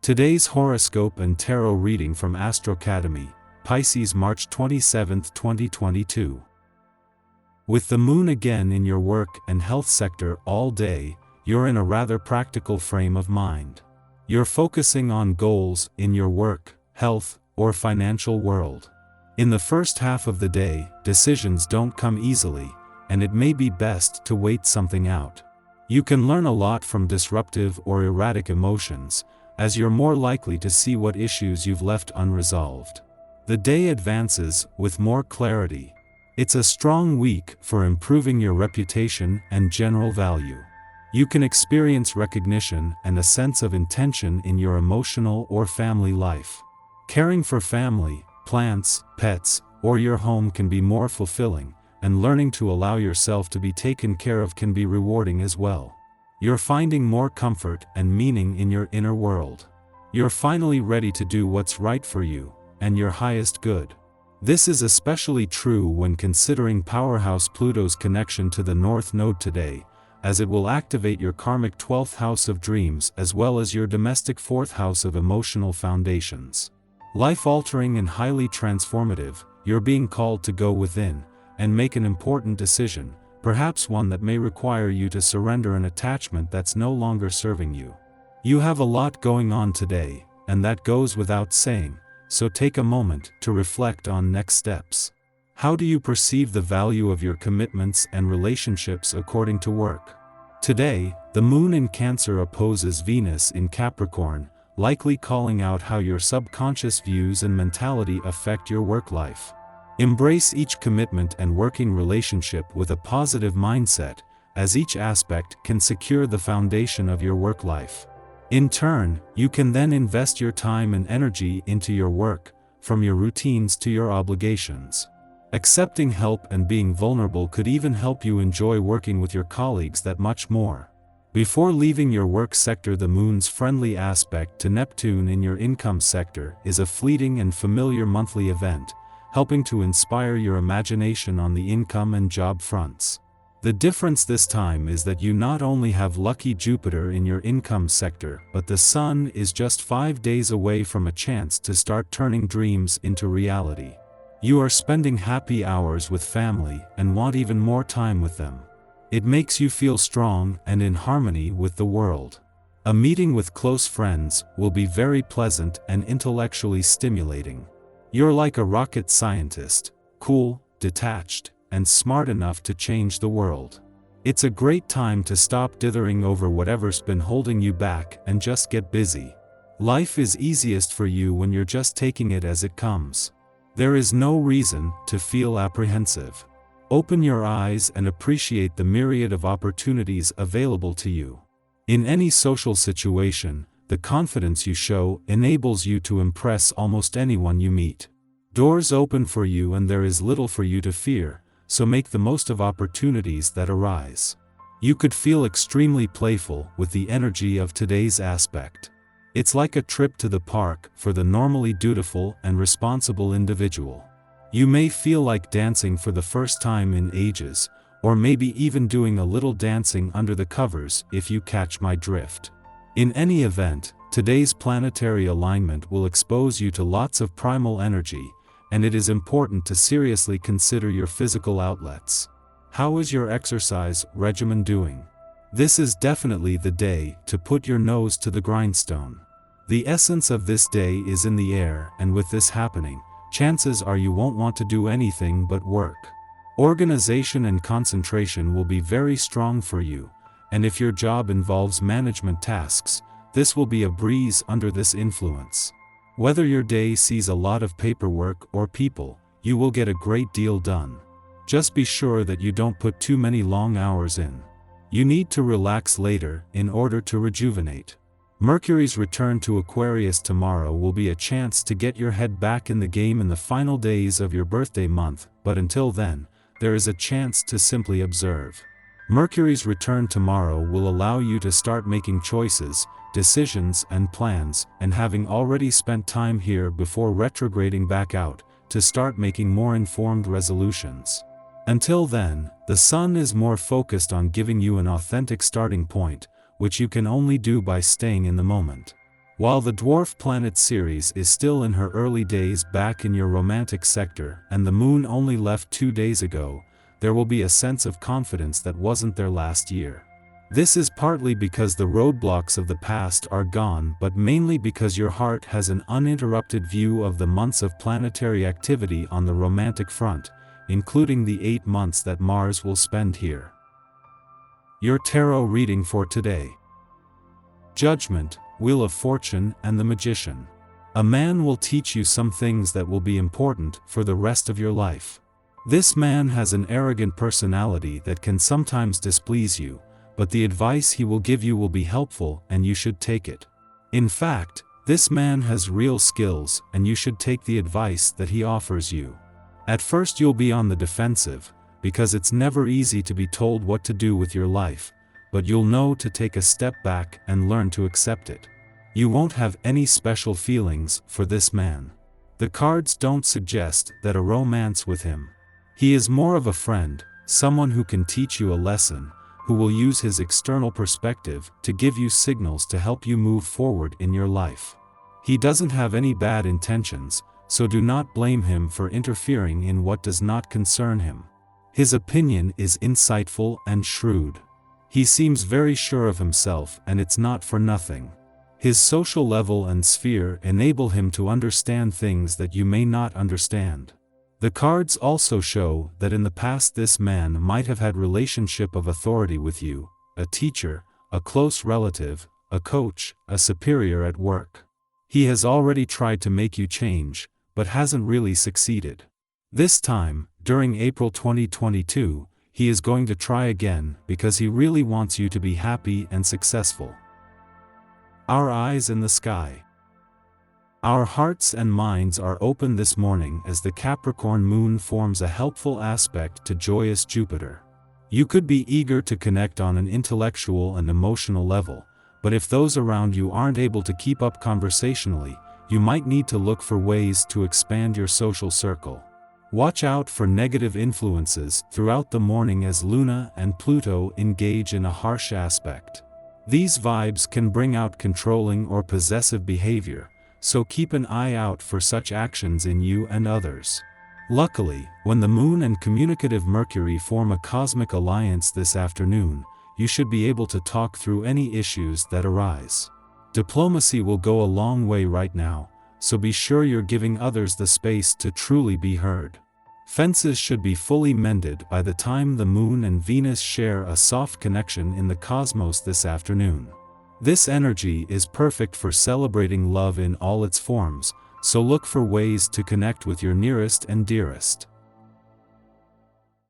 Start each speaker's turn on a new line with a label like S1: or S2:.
S1: Today's horoscope and tarot reading from Astrocademy, Pisces March 27, 2022. With the moon again in your work and health sector all day, you're in a rather practical frame of mind. You're focusing on goals in your work, health, or financial world. In the first half of the day, decisions don't come easily, and it may be best to wait something out. You can learn a lot from disruptive or erratic emotions, as you're more likely to see what issues you've left unresolved. The day advances with more clarity. It's a strong week for improving your reputation and general value. You can experience recognition and a sense of intention in your emotional or family life. Caring for family, plants, pets, or your home can be more fulfilling, and learning to allow yourself to be taken care of can be rewarding as well. You're finding more comfort and meaning in your inner world. You're finally ready to do what's right for you and your highest good. This is especially true when considering powerhouse Pluto's connection to the North Node today, as it will activate your karmic 12th house of dreams as well as your domestic 4th house of emotional foundations. Life-altering and highly transformative, you're being called to go within and make an important decision, perhaps one that may require you to surrender an attachment that's no longer serving you. You have a lot going on today, and that goes without saying, so take a moment to reflect on next steps. How do you perceive the value of your commitments and relationships according to work? Today, the moon in Cancer opposes Venus in Capricorn, likely calling out how your subconscious views and mentality affect your work life. Embrace each commitment and working relationship with a positive mindset, as each aspect can secure the foundation of your work life. In turn, you can then invest your time and energy into your work, from your routines to your obligations. Accepting help and being vulnerable could even help you enjoy working with your colleagues that much more. Before leaving your work sector, the moon's friendly aspect to Neptune in your income sector is a fleeting and familiar monthly event, helping to inspire your imagination on the income and job fronts. The difference this time is that you not only have lucky Jupiter in your income sector, but the Sun is just 5 days away from a chance to start turning dreams into reality. You are spending happy hours with family and want even more time with them. It makes you feel strong and in harmony with the world. A meeting with close friends will be very pleasant and intellectually stimulating. You're like a rocket scientist, cool, detached, and smart enough to change the world. It's a great time to stop dithering over whatever's been holding you back and just get busy. Life is easiest for you when you're just taking it as it comes. There is no reason to feel apprehensive. Open your eyes and appreciate the myriad of opportunities available to you. In any social situation, the confidence you show enables you to impress almost anyone you meet. Doors open for you and there is little for you to fear, so make the most of opportunities that arise. You could feel extremely playful with the energy of today's aspect. It's like a trip to the park for the normally dutiful and responsible individual. You may feel like dancing for the first time in ages, or maybe even doing a little dancing under the covers if you catch my drift. In any event, today's planetary alignment will expose you to lots of primal energy, and it is important to seriously consider your physical outlets. How is your exercise regimen doing? This is definitely the day to put your nose to the grindstone. The essence of this day is in the air, and with this happening, chances are you won't want to do anything but work. Organization and concentration will be very strong for you, and if your job involves management tasks, this will be a breeze under this influence. Whether your day sees a lot of paperwork or people, you will get a great deal done. Just be sure that you don't put too many long hours in. You need to relax later in order to rejuvenate. Mercury's return to Aquarius tomorrow will be a chance to get your head back in the game in the final days of your birthday month, but until then, there is a chance to simply observe. Mercury's return tomorrow will allow you to start making choices, decisions and plans, and having already spent time here before retrograding back out, to start making more informed resolutions. Until then, the Sun is more focused on giving you an authentic starting point, which you can only do by staying in the moment. While the dwarf planet Ceres is still in her early days back in your romantic sector and the moon only left 2 days ago, there will be a sense of confidence that wasn't there last year. This is partly because the roadblocks of the past are gone, but mainly because your heart has an uninterrupted view of the months of planetary activity on the romantic front, including the 8 months that Mars will spend here. Your tarot reading for today. Judgment, Wheel of Fortune, and the Magician. A man will teach you some things that will be important for the rest of your life. This man has an arrogant personality that can sometimes displease you, but the advice he will give you will be helpful and you should take it. In fact, this man has real skills and you should take the advice that he offers you. At first you'll be on the defensive, because it's never easy to be told what to do with your life, but you'll know to take a step back and learn to accept it. You won't have any special feelings for this man. The cards don't suggest that a romance with him. He is more of a friend, someone who can teach you a lesson, who will use his external perspective to give you signals to help you move forward in your life. He doesn't have any bad intentions, so do not blame him for interfering in what does not concern him. His opinion is insightful and shrewd. He seems very sure of himself, and it's not for nothing. His social level and sphere enable him to understand things that you may not understand. The cards also show that in the past this man might have had relationship of authority with you, a teacher, a close relative, a coach, a superior at work. He has already tried to make you change, but hasn't really succeeded. This time, during April 2022, he is going to try again because he really wants you to be happy and successful. Our eyes in the sky. Our hearts and minds are open this morning as the Capricorn moon forms a helpful aspect to joyous Jupiter. You could be eager to connect on an intellectual and emotional level, but if those around you aren't able to keep up conversationally, you might need to look for ways to expand your social circle. Watch out for negative influences throughout the morning as Luna and Pluto engage in a harsh aspect. These vibes can bring out controlling or possessive behavior, so keep an eye out for such actions in you and others. Luckily, when the Moon and communicative Mercury form a cosmic alliance this afternoon, you should be able to talk through any issues that arise. Diplomacy will go a long way right now, so be sure you're giving others the space to truly be heard. Fences should be fully mended by the time the Moon and Venus share a soft connection in the cosmos this afternoon. This energy is perfect for celebrating love in all its forms, so look for ways to connect with your nearest and dearest.